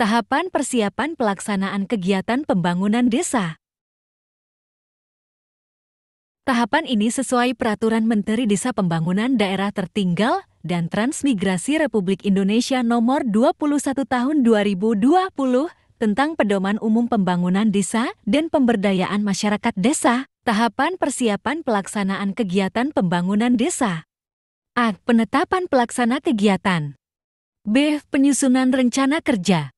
Tahapan persiapan pelaksanaan kegiatan pembangunan desa. Tahapan ini sesuai Peraturan Menteri Desa Pembangunan Daerah Tertinggal dan Transmigrasi Republik Indonesia Nomor 21 Tahun 2020 tentang Pedoman Umum Pembangunan Desa dan Pemberdayaan Masyarakat Desa. Tahapan persiapan pelaksanaan kegiatan pembangunan desa. A. Penetapan pelaksana kegiatan. B. Penyusunan rencana kerja.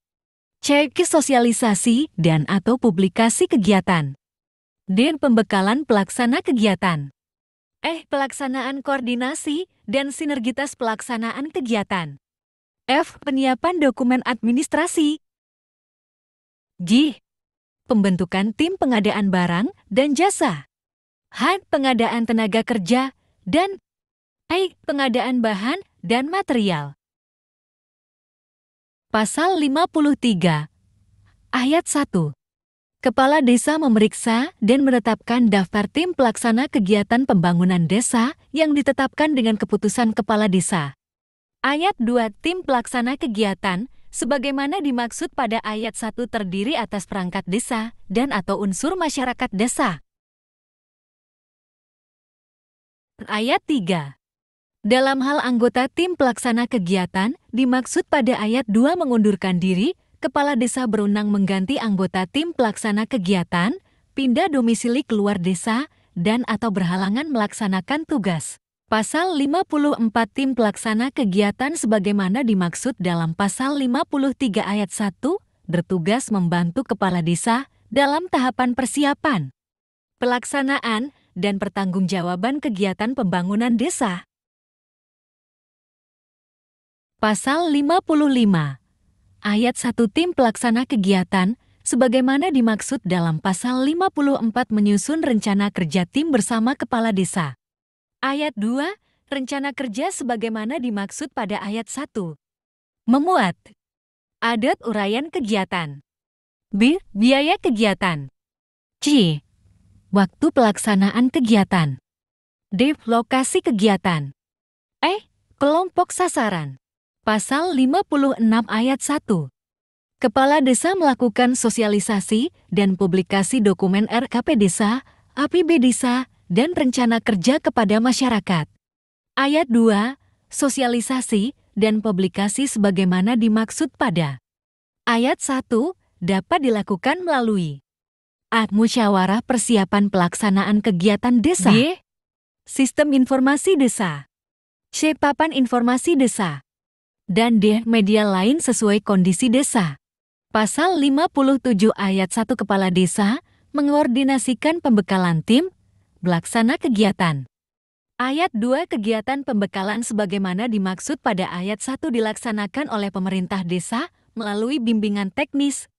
C. Sosialisasi dan atau publikasi kegiatan. D. Pembekalan pelaksana kegiatan. E. Pelaksanaan koordinasi dan sinergitas pelaksanaan kegiatan. F. Penyiapan dokumen administrasi. G. Pembentukan tim pengadaan barang dan jasa. H. Pengadaan tenaga kerja dan I. Pengadaan bahan dan material. Pasal 53 Ayat 1. Kepala desa memeriksa dan menetapkan daftar tim pelaksana kegiatan pembangunan desa yang ditetapkan dengan keputusan kepala desa. Ayat 2. Tim pelaksana kegiatan sebagaimana dimaksud pada ayat 1 terdiri atas perangkat desa dan atau unsur masyarakat desa. Ayat 3. Dalam hal anggota tim pelaksana kegiatan, dimaksud pada ayat 2 mengundurkan diri, kepala desa berwenang mengganti anggota tim pelaksana kegiatan, pindah domisili keluar desa, dan atau berhalangan melaksanakan tugas. Pasal 54 tim pelaksana kegiatan sebagaimana dimaksud dalam Pasal 53 ayat 1, bertugas membantu kepala desa dalam tahapan persiapan, pelaksanaan, dan pertanggungjawaban kegiatan pembangunan desa. Pasal 55 ayat 1 tim pelaksana kegiatan sebagaimana dimaksud dalam Pasal 54 menyusun rencana kerja tim bersama kepala desa. Ayat 2, rencana kerja sebagaimana dimaksud pada ayat 1. Memuat adat uraian kegiatan. B. Biaya kegiatan. C. Waktu pelaksanaan kegiatan. D. Lokasi kegiatan. E. Kelompok sasaran. Pasal 56 ayat 1. Kepala desa melakukan sosialisasi dan publikasi dokumen RKP desa, APB desa, dan rencana kerja kepada masyarakat. Ayat 2. Sosialisasi dan publikasi sebagaimana dimaksud pada ayat 1 dapat dilakukan melalui A. Musyawarah persiapan pelaksanaan kegiatan desa. B. Sistem informasi desa. C. Papan informasi desa. Dan D. Media lain sesuai kondisi desa. Pasal 57 ayat 1 Kepala Desa mengordinasikan pembekalan tim, pelaksana kegiatan. Ayat 2 kegiatan pembekalan sebagaimana dimaksud pada ayat 1 dilaksanakan oleh pemerintah desa melalui bimbingan teknis.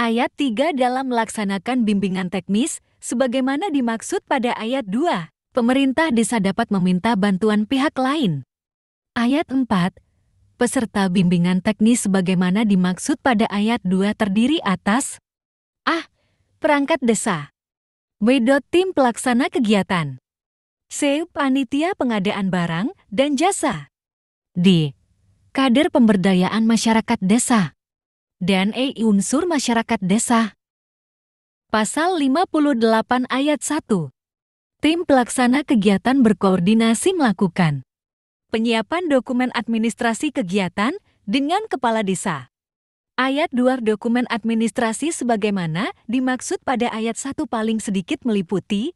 Ayat 3 dalam melaksanakan bimbingan teknis sebagaimana dimaksud pada ayat 2, pemerintah desa dapat meminta bantuan pihak lain. Ayat 4, peserta bimbingan teknis sebagaimana dimaksud pada ayat 2 terdiri atas A. Perangkat desa. B. Tim pelaksana kegiatan. C. Panitia pengadaan barang dan jasa. D. Kader pemberdayaan masyarakat desa. Dan E. Unsur masyarakat desa. Pasal 58 ayat 1. Tim pelaksana kegiatan berkoordinasi melakukan penyiapan dokumen administrasi kegiatan dengan kepala desa. Ayat 2 dokumen administrasi sebagaimana dimaksud pada ayat 1 paling sedikit meliputi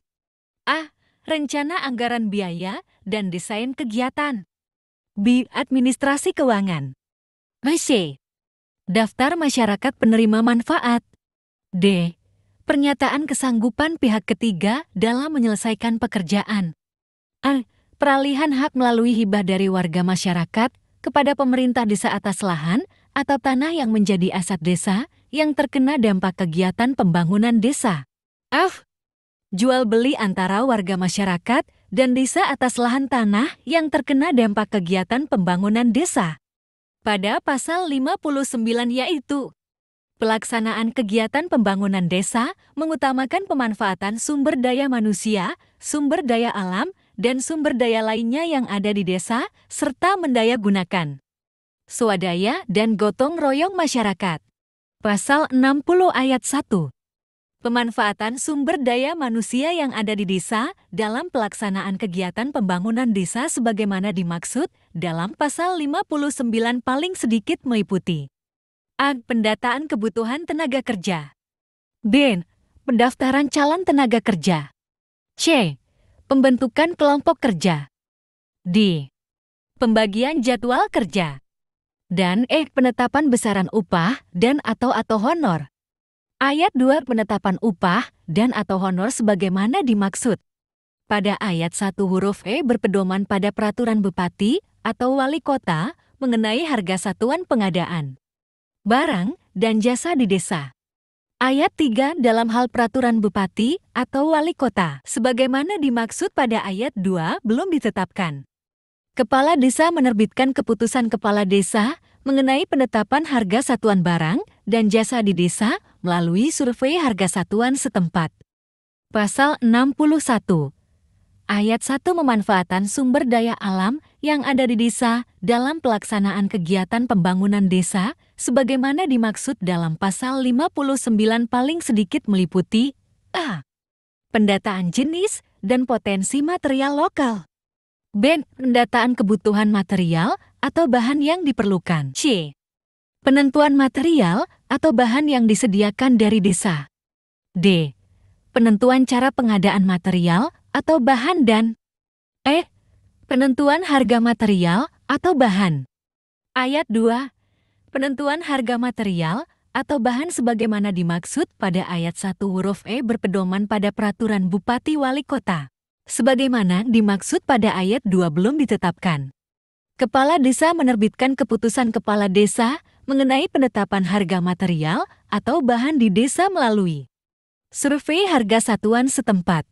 A. Rencana anggaran biaya dan desain kegiatan. B. Administrasi keuangan. C. Daftar masyarakat penerima manfaat. D. Pernyataan kesanggupan pihak ketiga dalam menyelesaikan pekerjaan. A. Peralihan hak melalui hibah dari warga masyarakat kepada pemerintah desa atas lahan atau tanah yang menjadi aset desa yang terkena dampak kegiatan pembangunan desa. F. Jual beli antara warga masyarakat dan desa atas lahan tanah yang terkena dampak kegiatan pembangunan desa. Pada pasal 59 yaitu pelaksanaan kegiatan pembangunan desa mengutamakan pemanfaatan sumber daya manusia, sumber daya alam, dan sumber daya lainnya yang ada di desa, serta mendaya gunakan swadaya dan gotong royong masyarakat. Pasal 60 ayat 1. Pemanfaatan sumber daya manusia yang ada di desa dalam pelaksanaan kegiatan pembangunan desa sebagaimana dimaksud dalam pasal 59 paling sedikit meliputi A. Pendataan kebutuhan tenaga kerja. B. Pendaftaran calon tenaga kerja. C. Pembentukan kelompok kerja. D. Pembagian jadwal kerja. Dan E. Penetapan besaran upah dan atau honor. Ayat 2 penetapan upah dan atau honor sebagaimana dimaksud. Pada ayat 1 huruf E berpedoman pada peraturan bupati atau wali kota mengenai harga satuan pengadaan barang dan jasa di desa. Ayat 3 dalam hal peraturan bupati atau wali kota sebagaimana dimaksud pada ayat 2 belum ditetapkan. Kepala desa menerbitkan keputusan kepala desa mengenai penetapan harga satuan barang dan jasa di desa melalui survei harga satuan setempat. Pasal 61. Ayat 1 pemanfaatan sumber daya alam yang ada di desa dalam pelaksanaan kegiatan pembangunan desa sebagaimana dimaksud dalam pasal 59 paling sedikit meliputi A. Pendataan jenis dan potensi material lokal. B. Pendataan kebutuhan material atau bahan yang diperlukan. C. Penentuan material atau bahan yang disediakan dari desa. D. Penentuan cara pengadaan material atau bahan dan E. Penentuan harga material atau bahan. Ayat 2. Penentuan harga material atau bahan sebagaimana dimaksud pada ayat 1 huruf E berpedoman pada peraturan Bupati Wali Kota. Sebagaimana dimaksud pada ayat 2 belum ditetapkan. Kepala desa menerbitkan keputusan kepala desa mengenai penetapan harga material atau bahan di desa melalui survei harga satuan setempat.